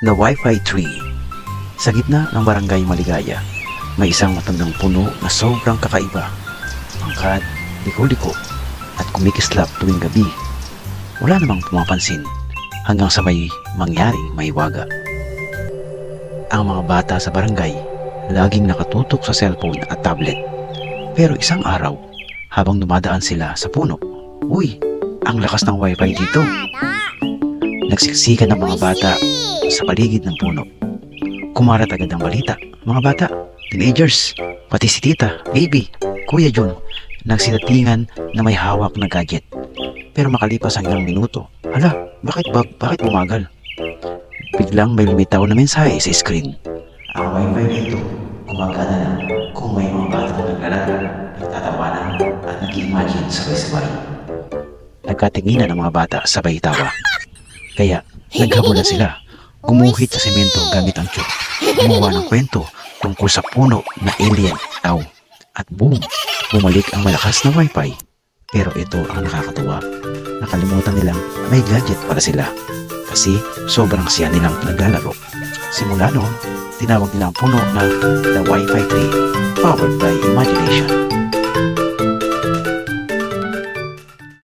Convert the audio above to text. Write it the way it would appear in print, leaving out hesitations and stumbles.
The Wi-Fi Tree. Sa gitna ng barangay Maligaya, may isang matandang puno na sobrang kakaiba. Angkad, liko-liko, at kumikislap tuwing gabi. Wala namang pumapansin hanggang sa may mangyaring maiwaga. Ang mga bata sa barangay laging nakatutok sa cellphone at tablet. Pero isang araw, habang dumadaan sila sa puno, uy, ang lakas ng wifi dito. Nagsiksikan ng mga bata sa paligid ng puno. Kumarat agad ang balita. Mga bata, teenagers, pati si tita, baby, Kuya Jun, nagsidatingan na may hawak na gadget. Pero makalipas ang ilang minuto, hala, bakit bumagal? Biglang may lumitaw na mensahe sa screen. Ang wifi dito, gumagana lang kung may mga bata na naglalaro, nagtatawanan at nag-imagine sabay-sabay. Nagkatinginan ang mga bata sabay tawa. Kaya naghabulan sila. Gumuhit sa semento gamit ang tube. Gumawa ng kwento tungkol sa puno na alien daw. At boom, bumalik ang malakas na wifi. Pero ito ang nakakatuwa. Nakalimutan nilang may gadget para sila. Kasi sobrang siya nilang naglalaro. Simula noon, tinawag nila ang puno na The Wi-Fi Tree, powered by imagination.